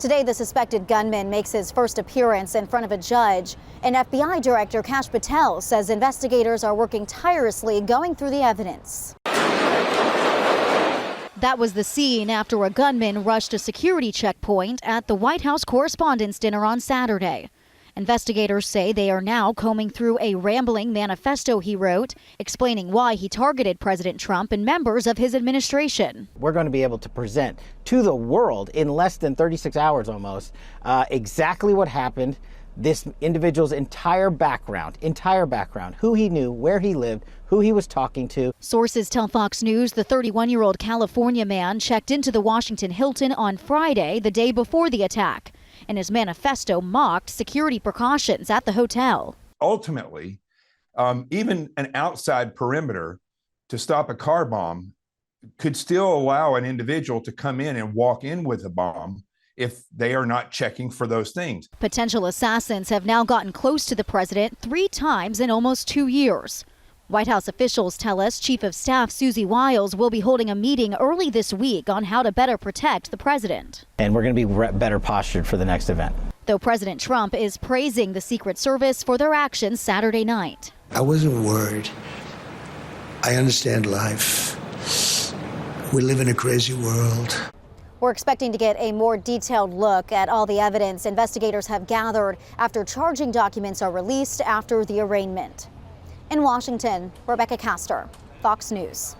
Today, the suspected gunman makes his first appearance in front of a judge. And FBI Director Kash Patel says investigators are working tirelessly going through the evidence. That was the scene after a gunman rushed a security checkpoint at the White House Correspondents' Dinner on Saturday. Investigators say they are now combing through a rambling manifesto he wrote, explaining why he targeted President Trump and members of his administration. We're going to be able to present to the world in less than 36 hours almost exactly what happened, this individual's entire background, who he knew, where he lived, who he was talking to. Sources tell Fox News the 31-year-old California man checked into the Washington Hilton on Friday, the day before the attack, and his manifesto mocked security precautions at the hotel. Ultimately, even an outside perimeter to stop a car bomb could still allow an individual to come in and walk in with a bomb if they are not checking for those things. Potential assassins have now gotten close to the president 3 times in almost 2 years. White House officials tell us Chief of Staff Susie Wiles will be holding a meeting early this week on how to better protect the president. And we're going to be better postured for the next event. Though President Trump is praising the Secret Service for their actions Saturday night. I wasn't worried. I understand life. We live in a crazy world. We're expecting to get a more detailed look at all the evidence investigators have gathered after charging documents are released after the arraignment. In Washington, Rebecca Castor, Fox News.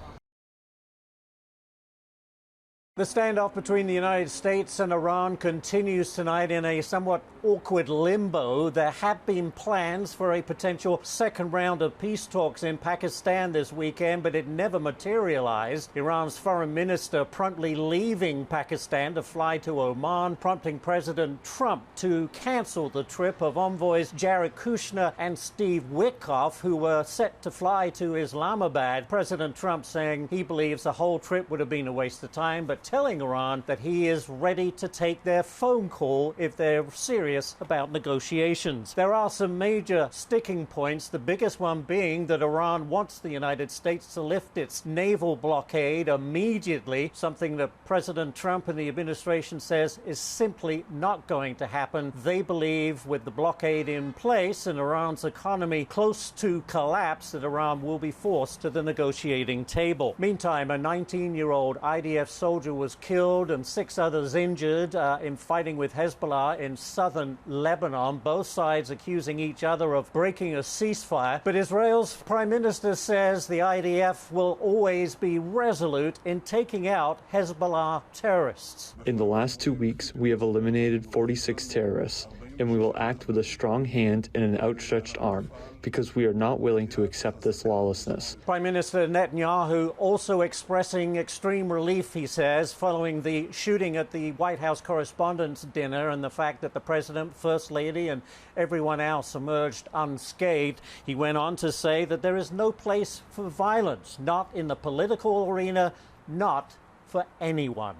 The standoff between the United States and Iran continues tonight in a somewhat awkward limbo. There have been plans for a potential second round of peace talks in Pakistan this weekend, but it never materialized. Iran's foreign minister promptly leaving Pakistan to fly to Oman, prompting President Trump to cancel the trip of envoys Jared Kushner and Steve Witkoff, who were set to fly to Islamabad. President Trump saying he believes the whole trip would have been a waste of time, but telling Iran that he is ready to take their phone call if they're serious about negotiations. There are some major sticking points, the biggest one being that Iran wants the United States to lift its naval blockade immediately, something that President Trump and the administration says is simply not going to happen. They believe with the blockade in place and Iran's economy close to collapse that Iran will be forced to the negotiating table. Meantime, a 19-year-old IDF soldier was killed and 6 others injured in fighting with Hezbollah in southern Lebanon, both sides accusing each other of breaking a ceasefire. But Israel's prime minister says the IDF will always be resolute in taking out Hezbollah terrorists. In the last 2 weeks, we have eliminated 46 terrorists, and we will act with a strong hand and an outstretched arm because we are not willing to accept this lawlessness. Prime Minister Netanyahu also expressing extreme relief, he says, following the shooting at the White House Correspondents' Dinner and the fact that the President, First Lady and everyone else emerged unscathed. He went on to say that there is no place for violence, not in the political arena, not for anyone.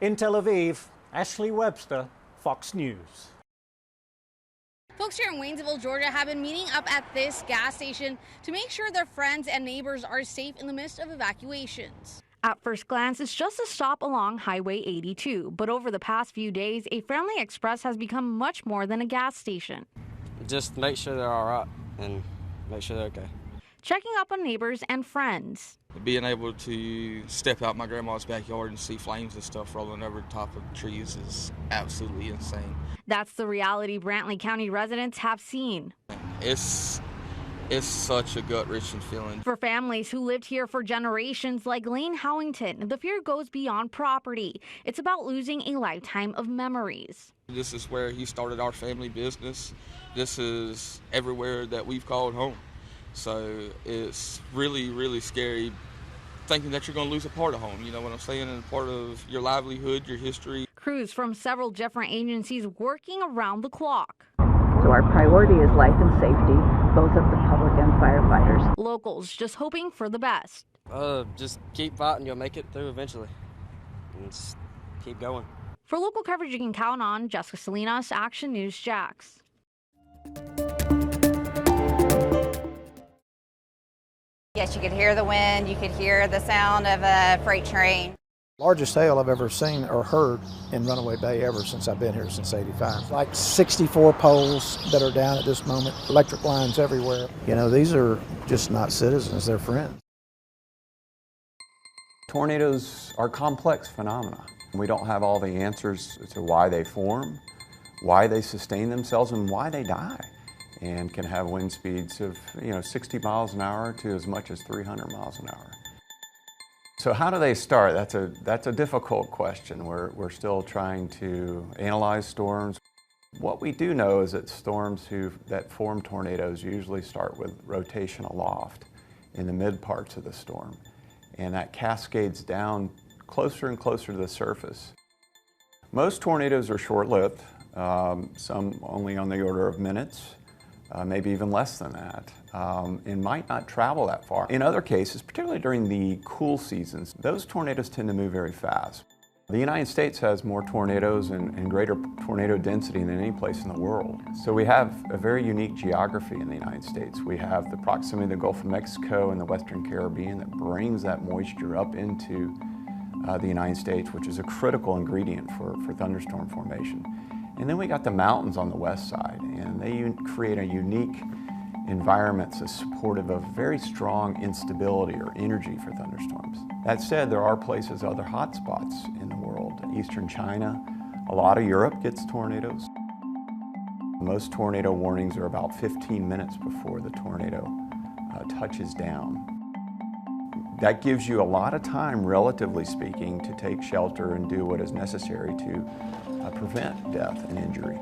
In Tel Aviv, Ashley Webster, Fox News. Folks here in Waynesville, Georgia have been meeting up at this gas station to make sure their friends and neighbors are safe in the midst of evacuations. At first glance, it's just a stop along Highway 82, but over the past few days, a Friendly Express has become much more than a gas station. Just make sure they're all right and make sure they're okay. Checking up on neighbors and friends. Being able to step out my grandma's backyard and see flames and stuff rolling over the top of trees is absolutely insane. That's the reality Brantley County residents have seen. It's such a gut-wrenching feeling. For families who lived here for generations like Lane Howington, the fear goes beyond property. It's about losing a lifetime of memories. This is where he started our family business. This is everywhere that we've called home. So it's really, really scary thinking that you're going to lose a part of home, you know what I'm saying, and part of your livelihood, your history. Crews from several different agencies working around the clock. So our priority is life and safety, both of the public and firefighters. Locals just hoping for the best. Just keep fighting, you'll make it through eventually. And just keep going. For local coverage you can count on, Jessica Salinas, Action News Jax. Yes, you could hear the wind, you could hear the sound of a freight train. Largest hail I've ever seen or heard in Runaway Bay ever since I've been here since '85. Like 64 poles that are down at this moment, electric lines everywhere. You know, these are just not citizens, they're friends. Tornadoes are complex phenomena. We don't have all the answers to why they form, why they sustain themselves, and why they die, and can have wind speeds of 60 miles an hour to as much as 300 miles an hour. So how do they start? That's a difficult question. We're still trying to analyze storms. What we do know is that storms that form tornadoes usually start with rotation aloft in the mid parts of the storm, and that cascades down closer and closer to the surface. Most tornadoes are short-lived, some only on the order of minutes, maybe even less than that, and might not travel that far. In other cases, particularly during the cool seasons, those tornadoes tend to move very fast. The United States has more tornadoes and greater tornado density than any place in the world. So we have a very unique geography in the United States. We have the proximity of the Gulf of Mexico and the Western Caribbean that brings that moisture up into the United States, which is a critical ingredient for thunderstorm formation. And then we got the mountains on the west side, and they create a unique environment that's supportive of very strong instability or energy for thunderstorms. That said, there are places, other hot spots in the world. Eastern China, a lot of Europe gets tornadoes. Most tornado warnings are about 15 minutes before the tornado touches down. That gives you a lot of time, relatively speaking, to take shelter and do what is necessary to prevent death and injury.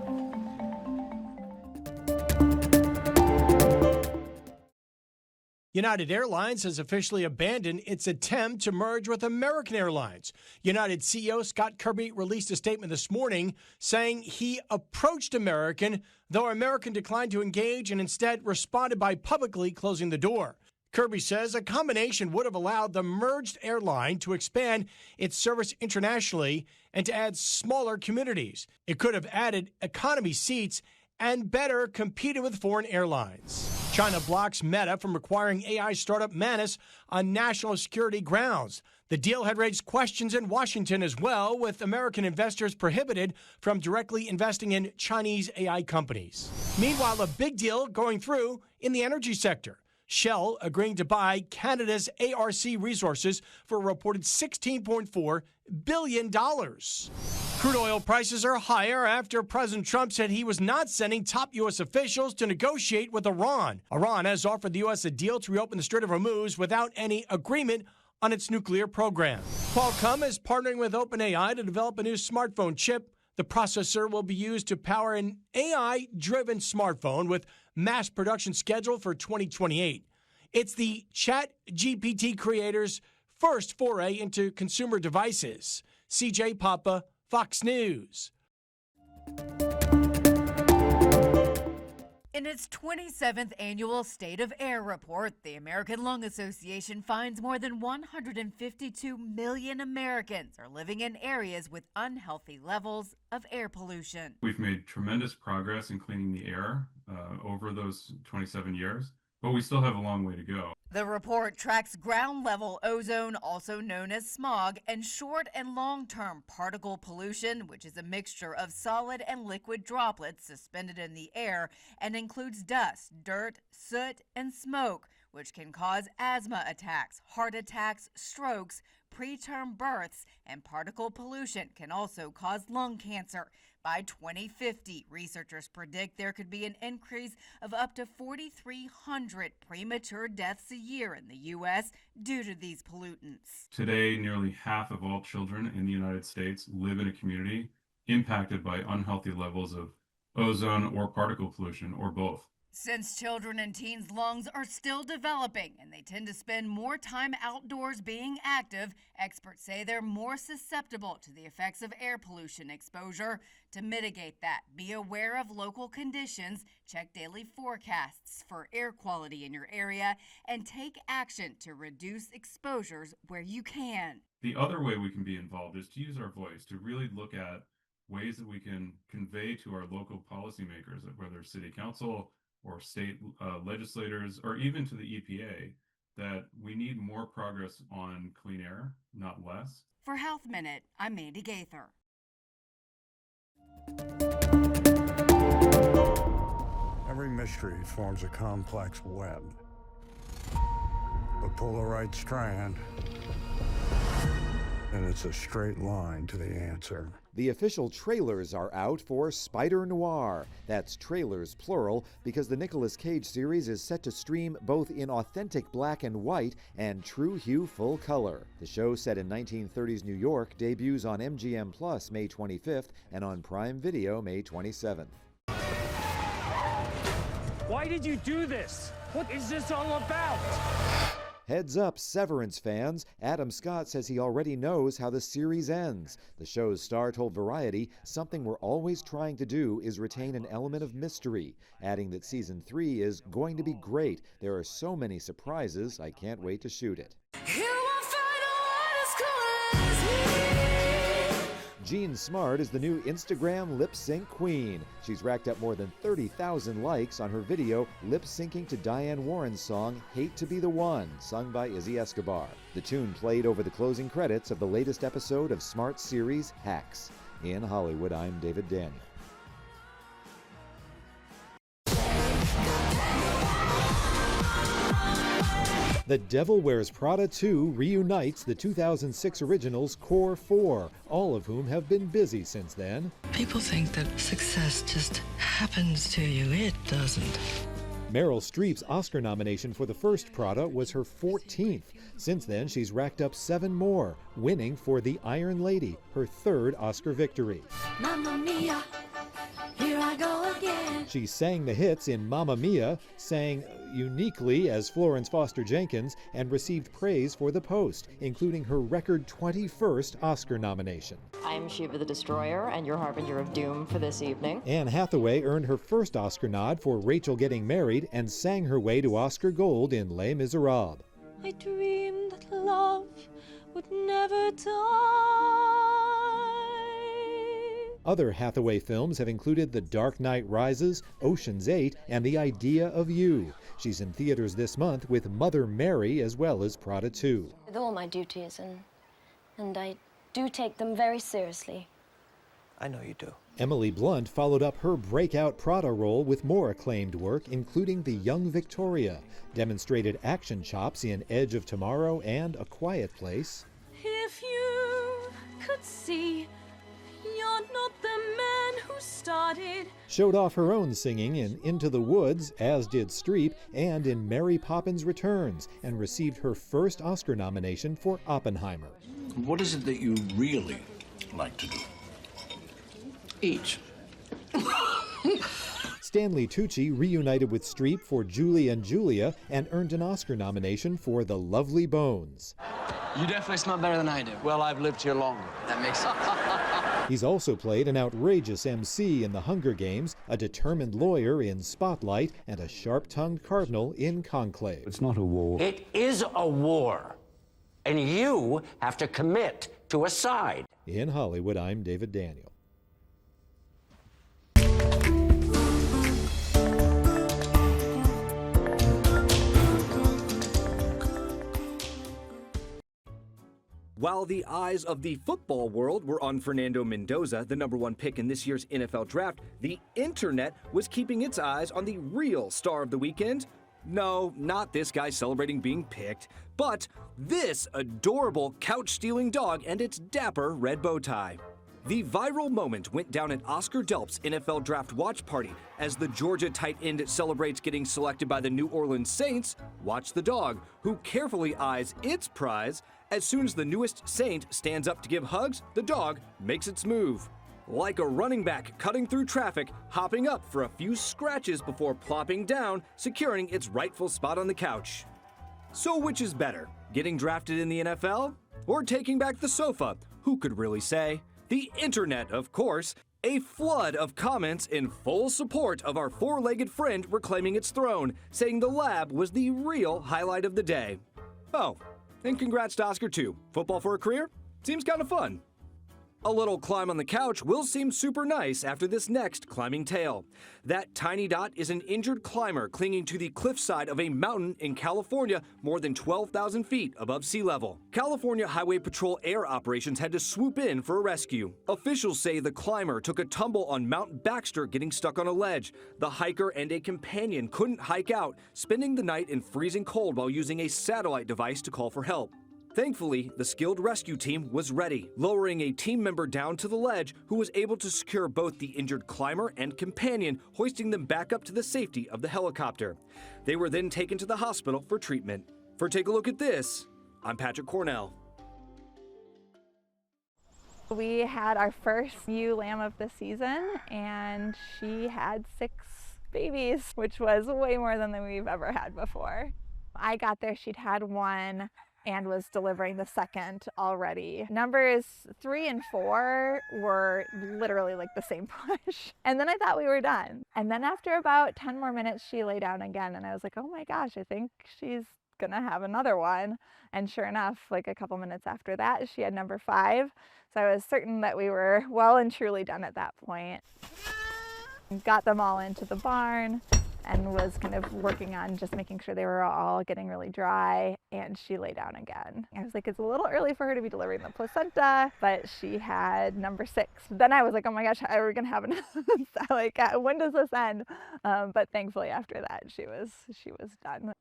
United Airlines has officially abandoned its attempt to merge with American Airlines. United CEO Scott Kirby released a statement this morning saying he approached American, though American declined to engage and instead responded by publicly closing the door. Kirby says a combination would have allowed the merged airline to expand its service internationally and to add smaller communities. It could have added economy seats and better competed with foreign airlines. China blocks Meta from acquiring AI startup Manus on national security grounds. The deal had raised questions in Washington as well, with American investors prohibited from directly investing in Chinese AI companies. Meanwhile, a big deal going through in the energy sector. Shell agreeing to buy Canada's ARC Resources for a reported $16.4 billion. Crude oil prices are higher after President Trump said he was not sending top U.S. officials to negotiate with Iran. Iran has offered the U.S. a deal to reopen the Strait of Hormuz without any agreement on its nuclear program. Qualcomm is partnering with OpenAI to develop a new smartphone chip. The processor will be used to power an AI-driven smartphone with mass production scheduled for 2028. It's the ChatGPT creator's first foray into consumer devices. CJ Papa, Fox News. In its 27th annual State of Air report, the American Lung Association finds more than 152 million Americans are living in areas with unhealthy levels of air pollution. We've made tremendous progress in cleaning the air over those 27 years, but we still have a long way to go. The report tracks ground-level ozone, also known as smog, and short- and long-term particle pollution, which is a mixture of solid and liquid droplets suspended in the air and includes dust, dirt, soot, and smoke, which can cause asthma attacks, heart attacks, strokes, preterm births, and particle pollution can also cause lung cancer. By 2050, researchers predict there could be an increase of up to 4,300 premature deaths a year in the U.S. due to these pollutants. Today, nearly half of all children in the United States live in a community impacted by unhealthy levels of ozone or particle pollution, or both. Since children and teens' lungs are still developing and they tend to spend more time outdoors being active, experts say they're more susceptible to the effects of air pollution exposure. To mitigate that, be aware of local conditions, check daily forecasts for air quality in your area, and take action to reduce exposures where you can. The other way we can be involved is to use our voice to really look at ways that we can convey to our local policymakers, whether city council or state legislators, or even to the EPA, that we need more progress on clean air, not less. For Health Minute, I'm Mandy Gaither. Every mystery forms a complex web. But pull the right strand, and it's a straight line to the answer. The official trailers are out for Spider Noir. That's trailers plural, because the Nicolas Cage series is set to stream both in authentic black and white and true hue full color. The show, set in 1930s New York, debuts on MGM Plus May 25th and on Prime Video May 27th. Why did you do this? What is this all about? Heads up, Severance fans. Adam Scott says he already knows how the series ends. The show's star told Variety, "Something we're always trying to do is retain an element of mystery," adding that season 3 is going to be great. There are so many surprises, I can't wait to shoot it. Jean Smart is the new Instagram lip-sync queen. She's racked up more than 30,000 likes on her video lip-syncing to Diane Warren's song Hate to Be the One, sung by Izzy Escobar. The tune played over the closing credits of the latest episode of Smart's series Hacks. In Hollywood, I'm David Daniel. The Devil Wears Prada 2 reunites the 2006 original's core 4, all of whom have been busy since then. People think that success just happens to you. It doesn't. Meryl Streep's Oscar nomination for the first Prada was her 14th. Since then, she's racked up 7 more, winning for The Iron Lady, her 3rd Oscar victory. Mamma mia, here I go again. She sang the hits in Mamma Mia, sang uniquely as Florence Foster Jenkins, and received praise for The Post, including her record 21st Oscar nomination. I'm Shiva the Destroyer, and your harbinger of doom for this evening. Anne Hathaway earned her first Oscar nod for Rachel Getting Married and sang her way to Oscar Gold in Les Miserables. I dreamed that love would never die. Other Hathaway films have included The Dark Knight Rises, Ocean's 8, and The Idea of You. She's in theaters this month with Mother Mary as well as Prada 2. They're all my duties, and I do take them very seriously. I know you do. Emily Blunt followed up her breakout Prada role with more acclaimed work, including The Young Victoria, demonstrated action chops in Edge of Tomorrow and A Quiet Place. If you could see, you're not the man who started. Showed off her own singing in Into the Woods, as did Streep, and in Mary Poppins Returns, and received her first Oscar nomination for Oppenheimer. What is it that you really like to do? Eat. Stanley Tucci reunited with Streep for Julie and Julia and earned an Oscar nomination for The Lovely Bones. You definitely smell better than I do. Well, I've lived here longer. That makes sense. He's also played an outrageous MC in The Hunger Games, a determined lawyer in Spotlight, and a sharp-tongued cardinal in Conclave. It's not a war. It is a war, and you have to commit to a side. In Hollywood, I'm David Daniel. While the eyes of the football world were on Fernando Mendoza, the #1 pick in this year's NFL draft, the internet was keeping its eyes on the real star of the weekend. No, not this guy celebrating being picked, but this adorable couch-stealing dog and its dapper red bow tie. The viral moment went down at Oscar Delp's NFL Draft watch party as the Georgia tight end celebrates getting selected by the New Orleans Saints. Watch the dog, who carefully eyes its prize. As soon as the newest Saint stands up to give hugs, the dog makes its move. Like a running back cutting through traffic, hopping up for a few scratches before plopping down, securing its rightful spot on the couch. So which is better, getting drafted in the NFL or taking back the sofa? Who could really say? The internet, of course. A flood of comments in full support of our four-legged friend reclaiming its throne, saying the lab was the real highlight of the day. Oh, and congrats to Oscar too. Football for a career? Seems kind of fun. A little climb on the couch will seem super nice after this next climbing tale. That tiny dot is an injured climber clinging to the cliffside of a mountain in California more than 12,000 feet above sea level. California Highway Patrol air operations had to swoop in for a rescue. Officials say the climber took a tumble on Mount Baxter, getting stuck on a ledge. The hiker and a companion couldn't hike out, spending the night in freezing cold while using a satellite device to call for help. Thankfully, the skilled rescue team was ready, lowering a team member down to the ledge who was able to secure both the injured climber and companion, hoisting them back up to the safety of the helicopter. They were then taken to the hospital for treatment. For Take a Look at This, I'm Patrick Cornell. We had our first ewe lamb of the season, and she had 6 babies, which was way more than we've ever had before. I got there, she'd had 1. And was delivering the 2nd already. Numbers 3 and 4 were literally like the same push. And then I thought we were done. And then after about 10 more minutes, she lay down again. And I was like, oh my gosh, I think she's gonna have another one. And sure enough, like a couple minutes after that, she had number 5. So I was certain that we were well and truly done at that point. Got them all into the barn and was kind of working on just making sure they were all getting really dry, and she lay down again. I was like, it's a little early for her to be delivering the placenta, but she had number 6. Then I was like, oh my gosh, are we gonna have another? Like, when does this end? But thankfully after that, she was done.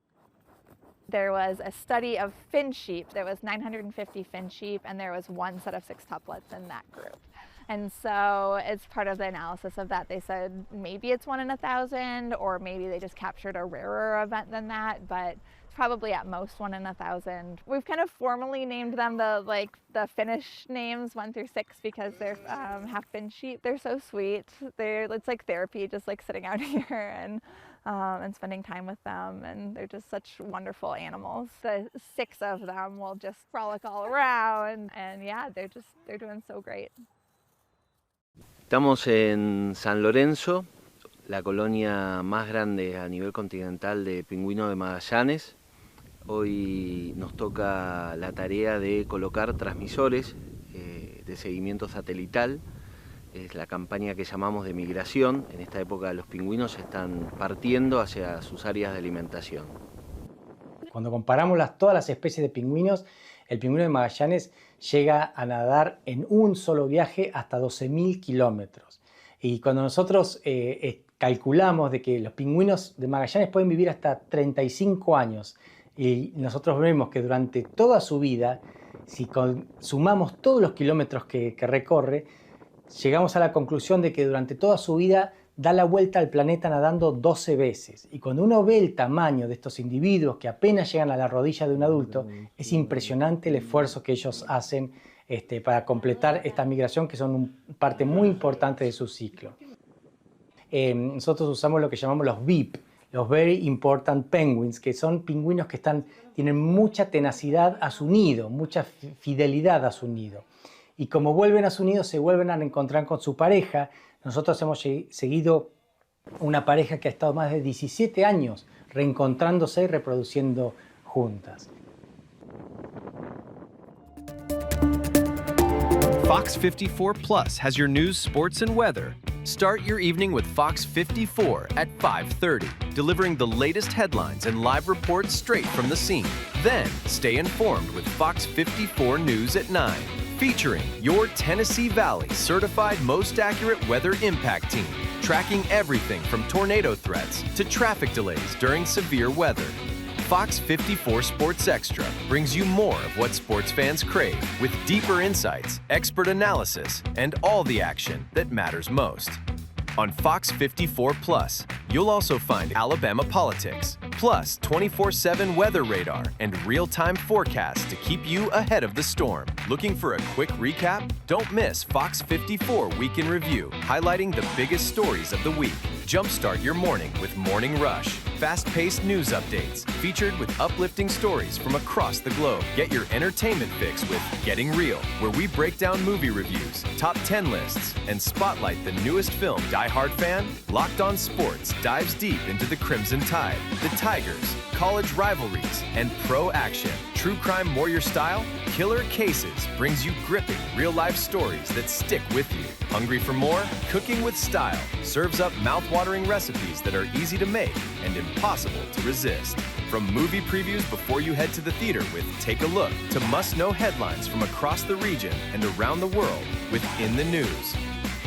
There was a study of fin sheep. There was 950 fin sheep, and there was 1 set of 6-tuplets in that group. And so as part of the analysis of that, they said maybe it's 1 in 1,000, or maybe they just captured a rarer event than that, but it's probably at most 1 in 1,000. We've kind of formally named them the Finnish names 1 through 6 because they're half fin sheep. They're so sweet. It's like therapy, just like sitting out here and spending time with them, and they're just such wonderful animals. The 6 of them will just frolic all around, and yeah, they're doing so great. Estamos en San Lorenzo, la colonia más grande a nivel continental de pingüinos de Magallanes. Hoy nos toca la tarea de colocar transmisores de seguimiento satelital. Es la campaña que llamamos de migración. En esta época los pingüinos están partiendo hacia sus áreas de alimentación. Cuando comparamos todas las especies de pingüinos, el pingüino de Magallanes llega a nadar en un solo viaje hasta 12.000 kilómetros. Y cuando nosotros calculamos de que los pingüinos de Magallanes pueden vivir hasta 35 años, y nosotros vemos que durante toda su vida, si sumamos todos los kilómetros que recorre, llegamos a la conclusión de que durante toda su vida da la vuelta al planeta nadando 12 veces. Y cuando uno ve el tamaño de estos individuos que apenas llegan a la rodilla de un adulto, es impresionante el esfuerzo que ellos hacen para completar esta migración, que son una parte muy importante de su ciclo. Nosotros usamos lo que llamamos los VIP, los Very Important Penguins, que son pingüinos que tienen mucha tenacidad a su nido, mucha fidelidad a su nido. Y como vuelven a su nido, se vuelven a encontrar con su pareja. Nosotros hemos seguido una pareja que ha estado más de 17 años reencontrándose y reproduciendo juntas. Fox 54 Plus has your news, sports, and weather. Start your evening with Fox 54 at 5:30, delivering the latest headlines and live reports straight from the scene. Then, stay informed with Fox 54 News at 9. Featuring your Tennessee Valley certified most accurate weather impact team, tracking everything from tornado threats to traffic delays during severe weather. Fox 54 Sports Extra brings you more of what sports fans crave, with deeper insights, expert analysis, and all the action that matters most. On Fox 54 Plus, you'll also find Alabama politics, plus 24/7 weather radar and real-time forecasts to keep you ahead of the storm. Looking for a quick recap? Don't miss Fox 54 Week in Review, highlighting the biggest stories of the week. Jumpstart your morning with Morning Rush, fast-paced news updates, featured with uplifting stories from across the globe. Get your entertainment fix with Getting Real, where we break down movie reviews, top 10 lists, and spotlight the newest film. Die Hard fan? Locked On Sports dives deep into the Crimson Tide, the tigers, college rivalries, and pro action. True crime more your style? Killer Cases brings you gripping real-life stories that stick with you. Hungry for more? Cooking with Style serves up mouth-watering recipes that are easy to make and impossible to resist. From movie previews before you head to the theater with Take a Look to must-know headlines from across the region and around the world with In the News.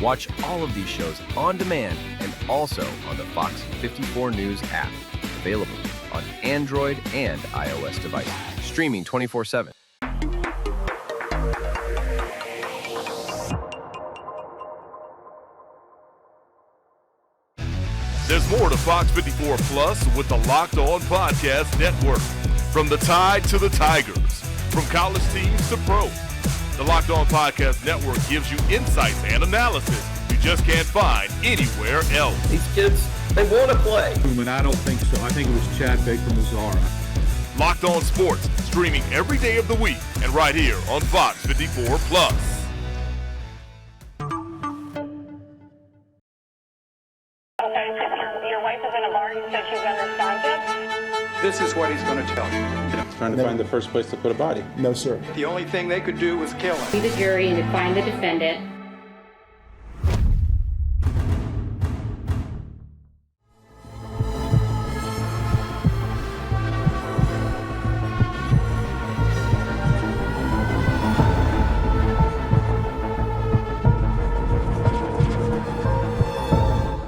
Watch all of these shows on demand and also on the Fox 54 News app. Available on Android and iOS devices. Streaming 24/7. There's more to Fox 54 Plus with the Locked On Podcast Network. From the Tide to the Tigers, from college teams to pro. The Locked On Podcast Network gives you insights and analysis you just can't find anywhere else. These kids, they want to play. I don't think so. I think it was Chad Baker-Mazzara. Locked On Sports, streaming every day of the week and right here on Fox 54 Plus. Your wife is in a bar. You said she's unresponsive. This is what he's going to tell you. Trying to find the first place to put a body. No, sir. The only thing they could do was kill him. Be the jury and to find the defendant